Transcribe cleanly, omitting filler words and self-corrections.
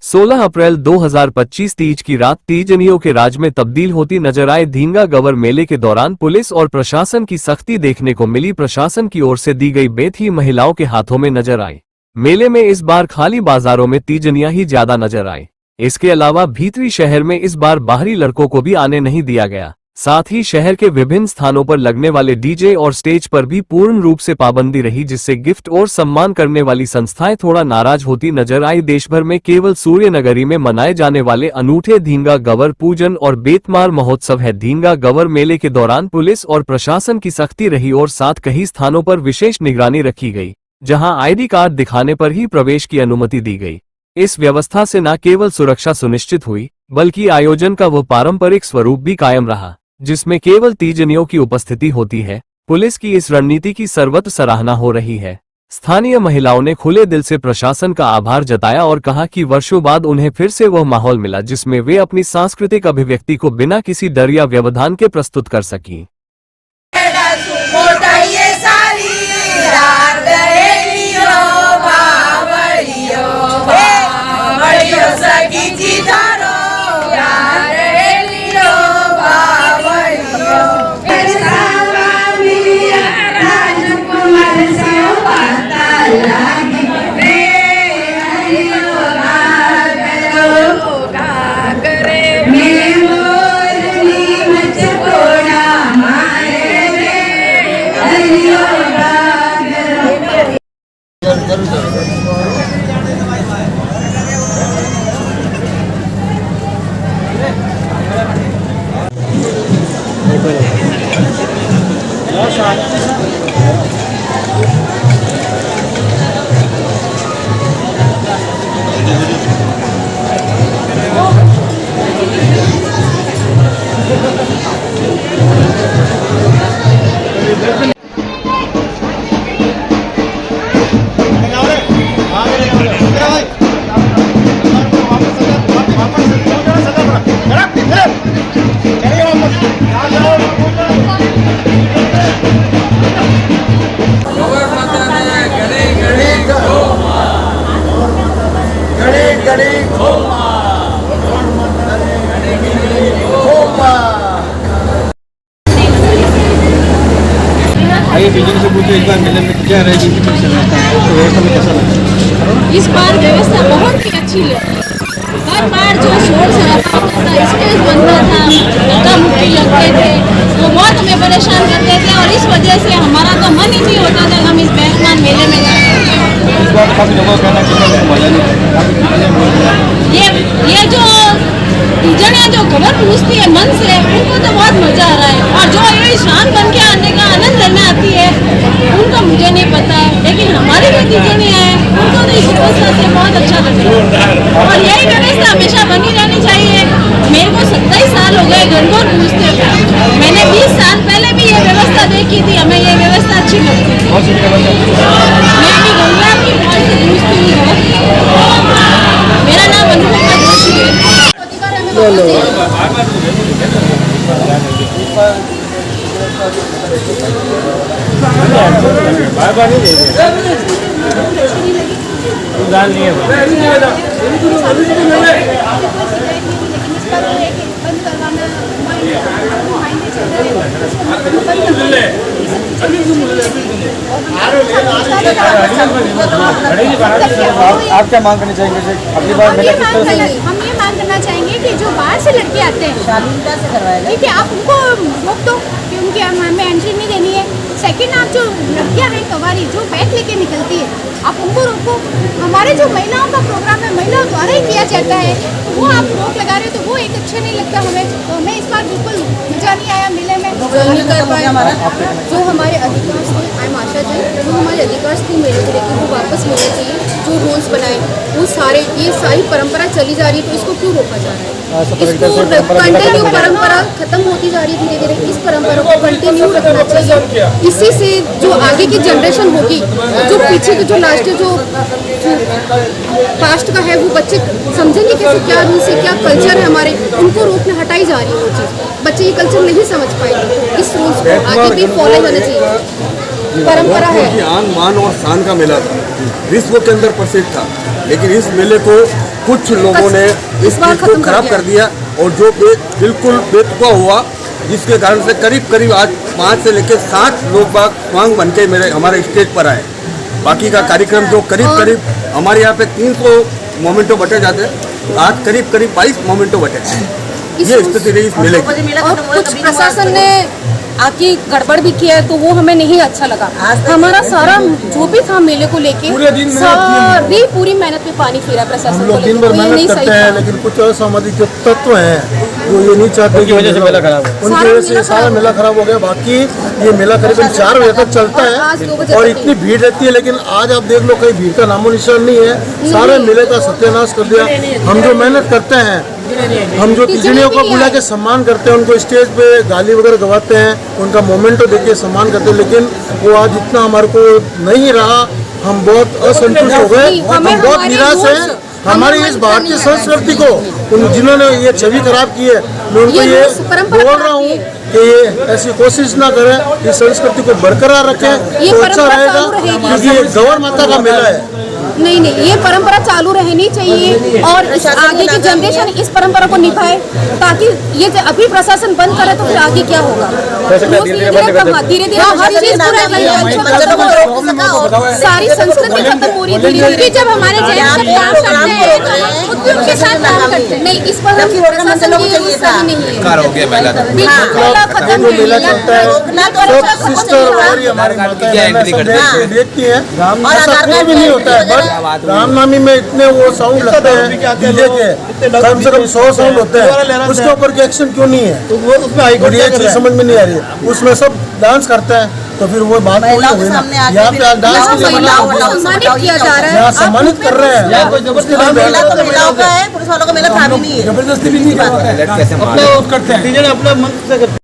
16 अप्रैल 2025 तीज की रात तीजनियों के राज में तब्दील होती नजर आए। धींगा गवर मेले के दौरान पुलिस और प्रशासन की सख्ती देखने को मिली। प्रशासन की ओर से दी गई बेथी महिलाओं के हाथों में नजर आई। मेले में इस बार खाली बाजारों में तीजनियां ही ज्यादा नजर आए। इसके अलावा भीतरी शहर में इस बार बाहरी लड़कों को भी आने नहीं दिया गया। साथ ही शहर के विभिन्न स्थानों पर लगने वाले डीजे और स्टेज पर भी पूर्ण रूप से पाबंदी रही, जिससे गिफ्ट और सम्मान करने वाली संस्थाएं थोड़ा नाराज होती नजर आई। देश भर में केवल सूर्यनगरी में मनाए जाने वाले अनूठे धींगा गवर पूजन और बेतमार महोत्सव है। धींगा गवर मेले के दौरान पुलिस और प्रशासन की सख्ती रही और साथ कई स्थानों पर विशेष निगरानी रखी गई, जहां आईडी कार्ड दिखाने पर ही प्रवेश की अनुमति दी गई। इस व्यवस्था से न केवल सुरक्षा सुनिश्चित हुई, बल्कि आयोजन का वो पारंपरिक स्वरूप भी कायम रहा, जिसमें केवल तीजनियों की उपस्थिति होती है। पुलिस की इस रणनीति की सर्वत्र सराहना हो रही है। स्थानीय महिलाओं ने खुले दिल से प्रशासन का आभार जताया और कहा कि वर्षों बाद उन्हें फिर से वह माहौल मिला जिसमें वे अपनी सांस्कृतिक अभिव्यक्ति को बिना किसी डर या व्यवधान के प्रस्तुत कर सकीं। बीजेपी से पूछो इस बार मेले में क्या राजनीति पक्ष रहता है, तो व्यवस्था में कैसा लगता है? इस बार व्यवस्था बहुत ही अच्छी लगी। हर बार जो शोर शराबा होता था, स्टेज बनता था, धक्का मुक्की लगते थे, वो बहुत हमें परेशान करते थे और इस वजह से हमारा तो मन ही नहीं होता था हम इस बेतमान मेले में जाए। इस बार काफी लोगों का कहना ये जो तीजनियां जो खबर पूछती है मन से, उनको तो बहुत मजा आ रहा है, और जो ये शान बन के आने का आनंद लेने आती है उनको मुझे नहीं पता है, लेकिन हमारी जो तीजनियां हैं उनको तो इस व्यवस्था से बहुत अच्छा लगता है और यही व्यवस्था हमेशा बनी रहनी चाहिए। मेरे को 27 साल हो गए गणगौर पूछते हुए, मैंने 20 साल पहले भी ये व्यवस्था देखी थी, हमें ये व्यवस्था अच्छी लगती है। मैं भी गंगा की बात से पूछती हूँ। मेरा नाम अनुपमा जोशी है। आप क्या मांग करना चाहेंगे? अगली बार मेला किस तरह से? हम ये मांग करना चाहेंगे कि जो बाहर से लड़के आते हैं, ठीक है, आप उनको रोक दो कि उनकी हमें एंट्री नहीं देनी है। सेकंड, आप जो लड़कियां हैं कवारी जो बैग लेके निकलती है, आप उनको रोको। हमारे जो महिलाओं का प्रोग्राम है महिलाओं द्वारा ही किया जाता है, वो आप रोक लगा रहे हो तो वो एक अच्छा नहीं लगता हमें। तो हमें इस बार बिल्कुल मजा नहीं आया मेले में। जो हमारे अधिकार थे, आई एम आशा जी, जो हमारे अधिकार थे मेले को लेकर वो वापस मिलने चाहिए। जो रूल्स बनाए वो सारे, ये सारी परंपरा चली जा रही है, तो इसको क्यों रोका जा रहा है? इसको कंटिन्यू परंपरा खत्म होती जा रही है धीरे धीरे। इस परंपरा को कंटिन्यू रखना चाहिए। इसी से जो आगे की जनरेशन होगी, जो पीछे के जो लास्ट जो पास्ट का है, वो बच्चे समझेंगे कैसे, क्या रूल्स है, क्या कल्चर है हमारे, उनको रोकना हटाई जा रही है वो चीज़। बच्चे ये कल्चर नहीं समझ पाएंगे। इस रूल्स को आगे भी फॉलो होना चाहिए। परंपरा है, आन मान और शान का मेला था, विश्व के अंदर प्रसिद्ध था। लेकिन इस मेले को कुछ लोगों ने इस बार चीज को खत्म कर खराब दिया। कर दिया और जो बिल्कुल बेतुका हुआ, जिसके कारण से करीब आज 5 से लेकर 7 लोग बाग स्वांग बन के हमारे स्टेज पर आए। बाकी का कार्यक्रम जो करीब हमारे यहाँ पे 300 मोमेंटो बटे जाते हैं, आज करीब 22 मोमेंटो बटे। ये स्थिति रही इस मेले की। और कुछ प्रशासन ने आके गड़बड़ भी किया है तो वो हमें नहीं अच्छा लगा। हमारा सारा जो भी था मेले को लेके सारी पूरी मेहनत में पानी फिरा प्रशासन हम को लोग दिन लेके, भर तो ये नहीं मेहनत सही करते हैं, था। लेकिन कुछ असामाजिक जो तत्व हैं वो ये नहीं चाहते उनकी वजह से मेला खराब हो उनकी वजह से सारा मेला खराब हो गया। बाकी ये मेला करीबन 4 बजे तक चलता आज 2 है बजे और तक इतनी भीड़ रहती है, लेकिन आज आप देख लो कहीं भीड़ का नामो निशान नहीं है। सारे मेले का सत्यानाश कर दिया। हम जो मेहनत करते हैं, हम जो तिजड़ियों को बुला के सम्मान करते हैं, उनको स्टेज पे गाली वगैरह गवाते हैं, उनका मोमेंटो देके सम्मान करते हैं, लेकिन वो आज इतना हमारे को नहीं रहा। हम बहुत असंतुष्ट हो गए, हम बहुत निराश हैं। हमारी इस भारतीय संस्कृति को जिन्होंने ये छवि खराब की है, मैं उनको ये बोल रहा हूँ कि ये ऐसी कोशिश ना करें, इस संस्कृति को बरकरार रखें तो अच्छा रहेगा, क्योंकि ये गौर माता का मेला है। नहीं, ये परंपरा चालू रहनी चाहिए और आगे की जनरेशन इस परंपरा को निभाए, ताकि ये अभी प्रशासन बंद करे तो फिर आगे क्या होगा। धीरे-धीरे हर चीज सारी संस्कृति खत्म हो रही है धीरे-धीरे। जब हमारे जैन सब काम करते हैं तो हम खुद भी उनके साथ काम करते हैं। नहीं, इस पर हम प्रशासन की सही नहीं है। मेला चलता है, सब सिस्टर और हमारी माताएं देखती हैं, ऐसा कुछ भी नहीं होता है। बट रामनवमी में इतने वो साउंड लगते हैं डीजे के, कम से कम 100 साउंड होते हैं, उसके ऊपर के एक्शन क्यों नहीं है? और ये चीज समझ में नहीं आ रही है। उसमें सब डांस करते हैं तो फिर वो बात हुई ना। यहाँ पे डांस के लिए महिलाओं को सम्मानित किया जा रहा है, यहाँ सम्मानित कर रहे हैं, उसके लिए जबरदस्ती भी नहीं करते हैं, अपने मन से करते हैं।